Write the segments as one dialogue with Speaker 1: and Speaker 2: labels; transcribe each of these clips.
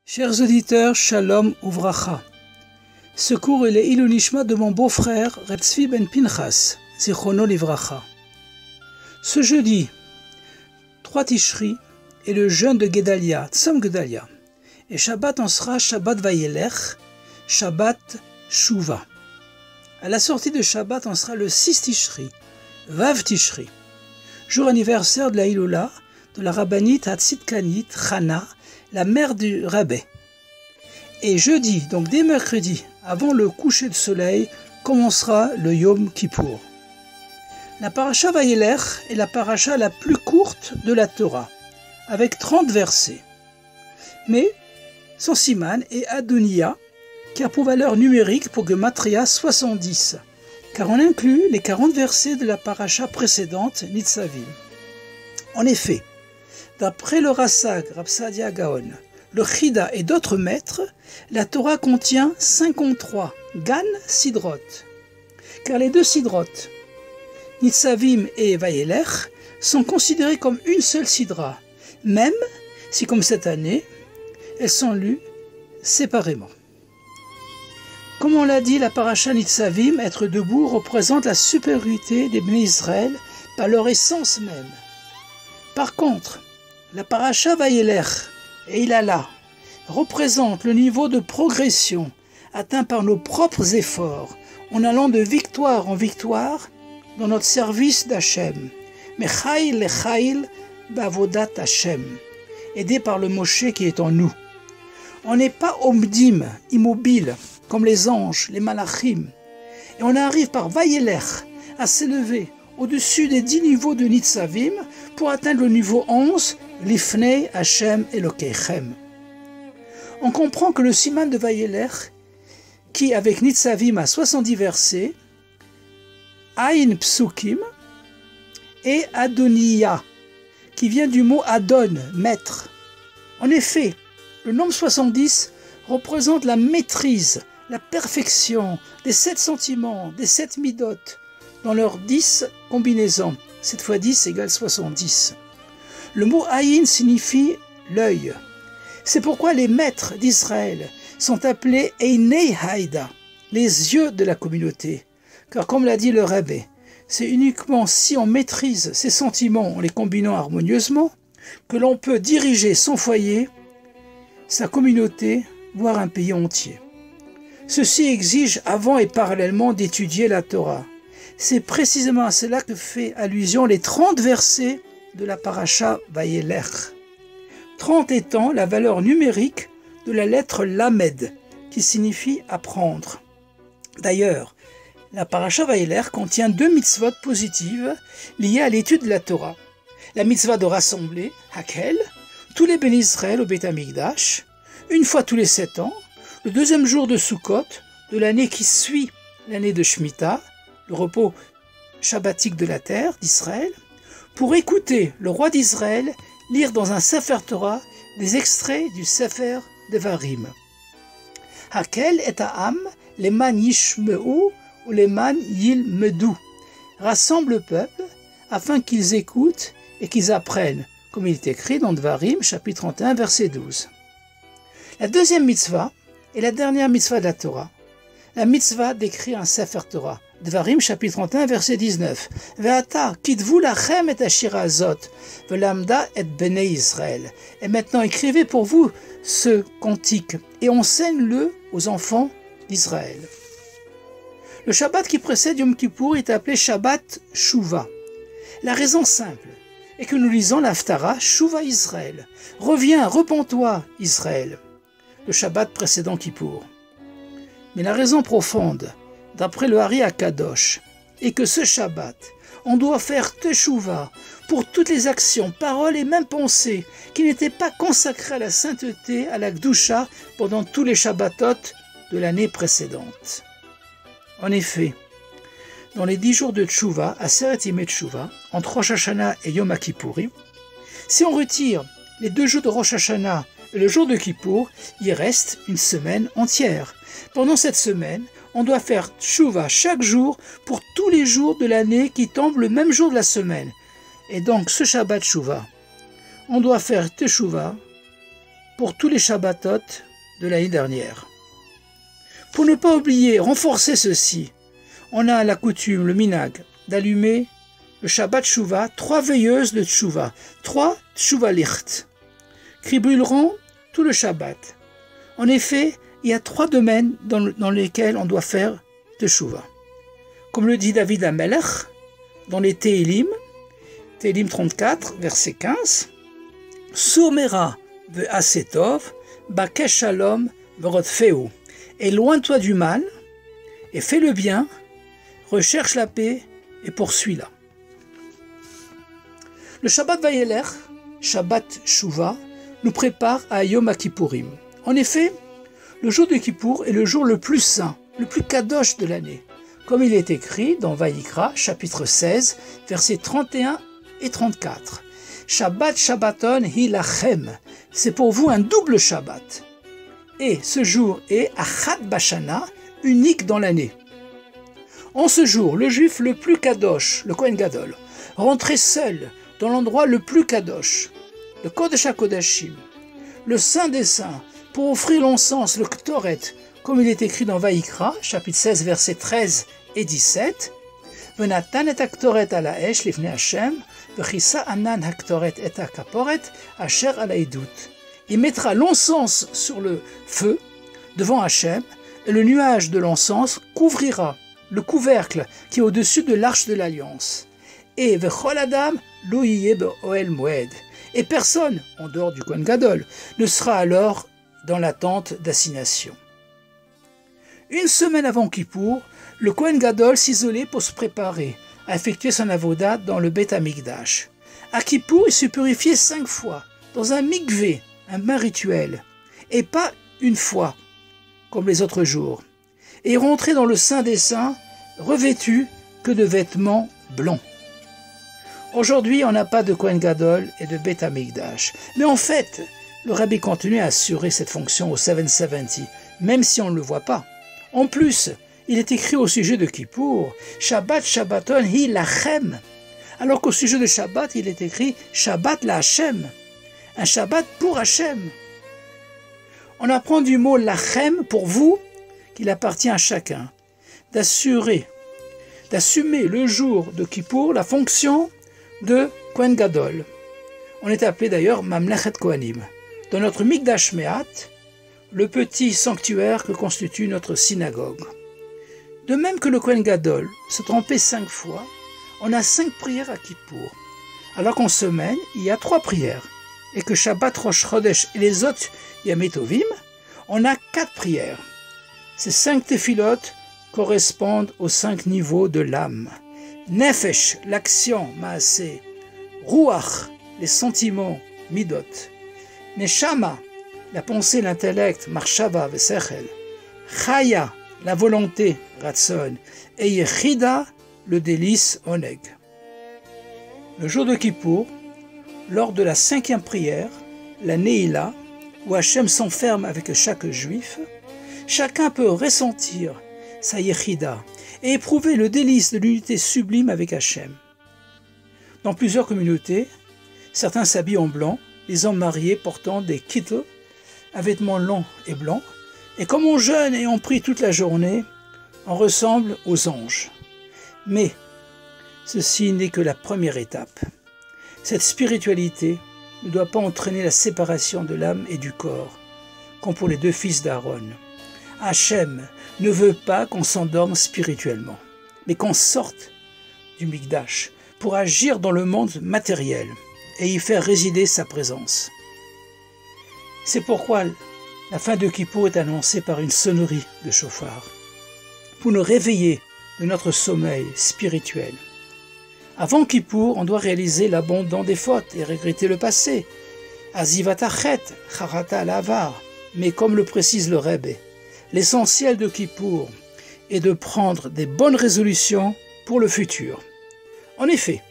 Speaker 1: Chers auditeurs, Shalom Uvracha. Ce cours est le Ilou Nishma de mon beau-frère Reb Tzvi ben Pinchas, Zichrono Livracha. Ce jeudi, 3 Tishri, est le jeûne de Gedalia, Tzom Gedalia. Et Shabbat en sera Shabbat Vayelech, Shabbat Shuva. À la sortie de Shabbat en sera le 6 Tishri, Vav Tishri, jour anniversaire de la Hiloula, de la rabbinite Hatzidkanit Chana, la mère du rabbin. Et jeudi, donc dès mercredi, avant le coucher de soleil, commencera le Yom Kippour. La paracha Vayelech est la paracha la plus courte de la Torah, avec 30 versets. Mais son siman est Adonia, qui a pour valeur numérique pour Gematria 70, car on inclut les 40 versets de la paracha précédente, Nitzavim. En effet, d'après le Rassag, Rav Saadia Gaon, le Chida et d'autres maîtres, la Torah contient 53 Gan Sidrot, car les deux Sidrot, Nitzavim et Vayelech, sont considérés comme une seule Sidra, même si, comme cette année, elles sont lues séparément. Comme on l'a dit, la paracha Nitzavim, être debout, représente la supériorité des Bnei Israël par leur essence même. Par contre, la paracha Vayelech et Ilala représente le niveau de progression atteint par nos propres efforts en allant de victoire en victoire dans notre service d'Hachem. Mechaïl lechaïl bavodat Hachem, aidé par le Moshe qui est en nous. On n'est pas omdim, immobile, comme les anges, les malachim, et on arrive par Vayelech à s'élever au-dessus des 10 niveaux de Nitzavim pour atteindre le niveau 11, Lifnei Hashem Elokeichem. On comprend que le siman de Vayelech, qui avec Nitzavim a 70 versets, Aïn Psukim, et Adonia, qui vient du mot Adon, maître. En effet, le nombre 70 représente la maîtrise, la perfection des 7 sentiments, des 7 midot, dans leurs 10 combinaisons. 7 fois 10 égale 70. Le mot Aïn signifie l'œil. C'est pourquoi les maîtres d'Israël sont appelés Einei Haïda, les yeux de la communauté. Car comme l'a dit le Rebbe, c'est uniquement si on maîtrise ces sentiments en les combinant harmonieusement que l'on peut diriger son foyer, sa communauté, voire un pays entier. Ceci exige avant et parallèlement d'étudier la Torah. C'est précisément à cela que fait allusion les 30 versets de la paracha Vayelech. 30 étant la valeur numérique de la lettre Lamed, qui signifie apprendre. D'ailleurs, la paracha Vayelech contient 2 mitzvot positives liées à l'étude de la Torah. La mitzvah de rassembler, Hakel, tous les bénis Israël au Beit Hamikdash, une fois tous les 7 ans, le deuxième jour de Sukkot, de l'année qui suit l'année de Shemitah, le repos shabbatique de la terre d'Israël, pour écouter le roi d'Israël lire dans un Sefer Torah des extraits du Sefer Devarim. Hakel et Ha'am, leman yishmeu ou leman yilmedu, rassemble le peuple afin qu'ils écoutent et qu'ils apprennent, comme il est écrit dans Devarim, chapitre 31, verset 12. La deuxième mitzvah est la dernière mitzvah de la Torah. La mitzvah d'écrire un Sefer Torah. Devarim, chapitre 31, verset 19. Ve'ata, kitvu lachem et hashira azot, ve'lamda et bnei Israël. Et maintenant, écrivez pour vous ce cantique et enseigne-le aux enfants d'Israël. Le Shabbat qui précède Yom Kippour est appelé Shabbat Shuva. La raison simple est que nous lisons l'Haftara Shuva Israël. Reviens, repens-toi, Israël. Le Shabbat précédent Kippour. Mais la raison profonde, d'après le Hari HaKadosh, est que ce Shabbat, on doit faire Teshuvah pour toutes les actions, paroles et même pensées qui n'étaient pas consacrées à la sainteté, à la Gdusha, pendant tous les Shabbatot de l'année précédente. En effet, dans les 10 jours de Teshuvah, à Aseret Yemei Teshuvah, entre Rosh Hashanah et Yom HaKippourim, si on retire les 2 jours de Rosh Hashanah et le jour de Kippour, il reste une semaine entière. Pendant cette semaine, on doit faire Teshuvah chaque jour pour tous les jours de l'année qui tombent le même jour de la semaine. Et donc ce Shabbat Teshuvah, on doit faire Teshuvah pour tous les Shabbatot de l'année dernière. Pour ne pas oublier, renforcer ceci, on a la coutume, le minag, d'allumer le Shabbat Tshuva, 3 veilleuses de Tshuva, 3 Tshuva licht, qui brûleront tout le Shabbat. En effet, il y a 3 domaines dans lesquels on doit faire de Tshuva. Comme le dit David Amelech dans les Tehilim, Tehilim 34, verset 15, Soumera ve'asetov, bakesh shalom ve'rodfeu. Éloigne-toi du mal et fais le bien, recherche la paix et poursuis-la. Le Shabbat Vayelech, Shabbat Shuvah, nous prépare à Yom Kippourim. En effet, le jour de Kippour est le jour le plus saint, le plus kadosh de l'année, comme il est écrit dans Vayikra, chapitre 16, versets 31 et 34. Shabbat Shabbaton hi lachem, c'est pour vous un double Shabbat. Et ce jour est Achat Bashana, unique dans l'année. En ce jour, le juif le plus kadosh, le Kohen Gadol, rentrait seul dans l'endroit le plus kadosh, le Kodesh HaKodashim, le Saint des Saints, pour offrir l'encens, le Ktoret, comme il est écrit dans Vayikra, chapitre 16, versets 13 et 17. Venatan et haktoret ala esh lifnei Hashem, vechisa anan haktoret et hakaporet, asher ala idut. Il mettra l'encens sur le feu devant Hachem, et le nuage de l'encens couvrira le couvercle qui est au-dessus de l'arche de l'alliance. Et vechol adam lo yiyeh be'oel moed. Et personne, en dehors du Kohen Gadol, ne sera alors dans la tente d'assignation. Une semaine avant Kippour, le Kohen Gadol s'isolait pour se préparer à effectuer son avodat dans le Beth Amikdash. À Kippour, il se purifiait 5 fois dans un mikvé, un bain rituel, et pas une fois, comme les autres jours. Et il rentrait dans le Saint des Saints, revêtu que de vêtements blancs. Aujourd'hui, on n'a pas de Kohen Gadol et de Beth Amikdash. Mais en fait, le Rabbi continue à assurer cette fonction au 770, même si on ne le voit pas. En plus, il est écrit au sujet de Kippour, Shabbat Shabbaton hi lachem, alors qu'au sujet de Shabbat, il est écrit Shabbat la Hashem, un Shabbat pour Hashem. On apprend du mot lachem pour vous, qu'il appartient à chacun, d'assumer le jour de Kippour la fonction de Kohen Gadol. On est appelé d'ailleurs Mamlechet Kohanim. Dans notre Mikdash Me'at, le petit sanctuaire que constitue notre synagogue. De même que le Kohen Gadol se trompait 5 fois, on a 5 prières à Kippour. Alors qu'en semaine, il y a 3 prières. Et que Shabbat, Rosh Chodesh et les autres Yamim Tovim, on a 4 prières. Ces 5 téphilotes correspondent aux 5 niveaux de l'âme. Nefesh, l'action, Maaseh. Ruach, les sentiments, Midot. Neshama, la pensée, l'intellect, Marshava, Vesechel. Chaya, la volonté, Ratzon. Et Yechida, le délice, Oneg. Le jour de Kippour, lors de la 5e prière, la Neila, où Hachem s'enferme avec chaque juif, chacun peut ressentir sa Yechida et éprouver le délice de l'unité sublime avec Hachem. Dans plusieurs communautés, certains s'habillent en blanc, les hommes mariés portant des kittles, un vêtement long et blanc, et comme on jeûne et on prie toute la journée, on ressemble aux anges. Mais ceci n'est que la première étape. Cette spiritualité ne doit pas entraîner la séparation de l'âme et du corps, comme pour les 2 fils d'Aaron. Hachem ne veut pas qu'on s'endorme spirituellement, mais qu'on sorte du Mikdash pour agir dans le monde matériel et y faire résider sa présence. C'est pourquoi la fin de Kippour est annoncée par une sonnerie de chauffard, pour nous réveiller de notre sommeil spirituel. Avant Kippour, on doit réaliser l'abandon des fautes et regretter le passé. Azivatachet, charata lavar. Mais comme le précise le Rebbe, l'essentiel de Kippour est de prendre des bonnes résolutions pour le futur. En effet,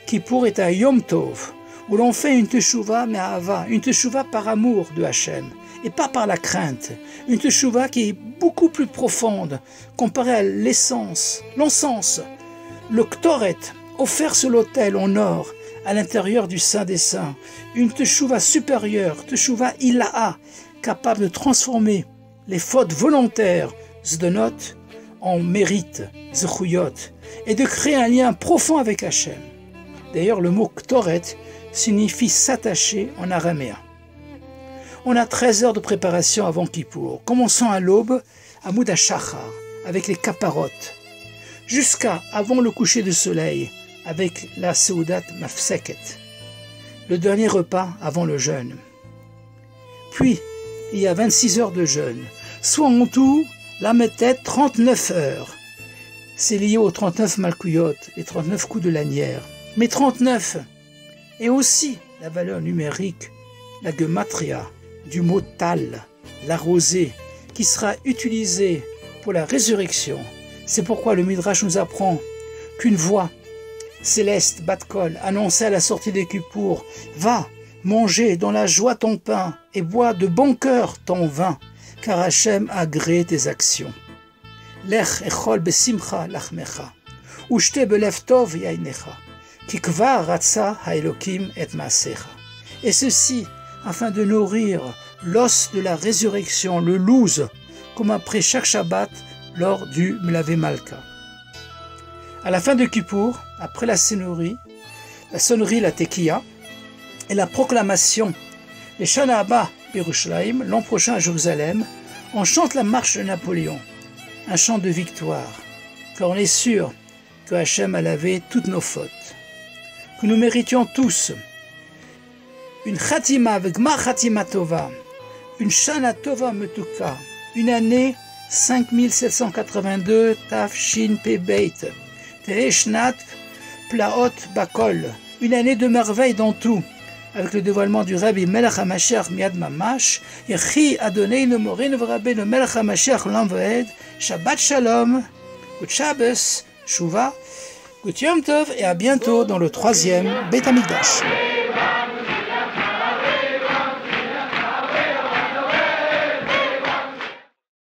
Speaker 1: Kippour est un Yom Tov, où l'on fait une teshuva me'ahava, une teshuva par amour de Hachem, et pas par la crainte, une teshuva qui est beaucoup plus profonde, comparée à l'encens, le ktoret, offert sur l'autel en or à l'intérieur du Saint des Saints, une teshuva supérieure, teshuva ilaha, capable de transformer les fautes volontaires, zdonot, en mérite, zechuyot, et de créer un lien profond avec Hachem. D'ailleurs, le mot ktoret signifie s'attacher en araméen. On a 13 heures de préparation avant Kippour. Commençons à l'aube, à Moud HaShachar, avec les kaparotes, jusqu'à avant le coucher du soleil, avec la Seudat Mafseket, le dernier repas avant le jeûne. Puis, il y a 26 heures de jeûne, soit en tout, la méthode 39 heures. C'est lié aux 39 Malkouyot, les 39 coups de lanière. Mais 39, et aussi la valeur numérique, la gematria, du mot tal, la rosée, qui sera utilisée pour la résurrection. C'est pourquoi le Midrash nous apprend qu'une voix céleste, Bat-Kol, annonçait à la sortie des Kippour, « Va, manger dans la joie ton pain et bois de bon cœur ton vin, car Hachem a agréé tes actions. Lech echol besimcha lachmecha, ushte belev tov yainecha, ki kvar ratza haelokim et maasecha. » Et ceci afin de nourrir l'os de la résurrection, le louz, comme après chaque Shabbat lors du Melavé Malka. À la fin de Kippour, après la sonnerie, la Tekiya, et la proclamation, les Shana Haba Yerushalayim, l'an prochain à Jérusalem, on chante la marche de Napoléon, un chant de victoire, car on est sûr que Hachem a lavé toutes nos fautes, que nous méritions tous une Khatima avec Ma Khatima Tova, une Shana Tova Metuka, une année 5782 Tafshin Pebeit, Tereshnat Plaot Bakol, une année de merveille dans tout, avec le dévoilement du Rabbi Melech HaMashiach Miad Mamash, Yechi Adoneinu Moreinu V'Rabbeinu Melech HaMashiach Olam V'Ed, Shabbat Shalom, Good Shabbos, Shuvah, Good Yom Tov, et à bientôt dans le 3e Beit HaMikdash.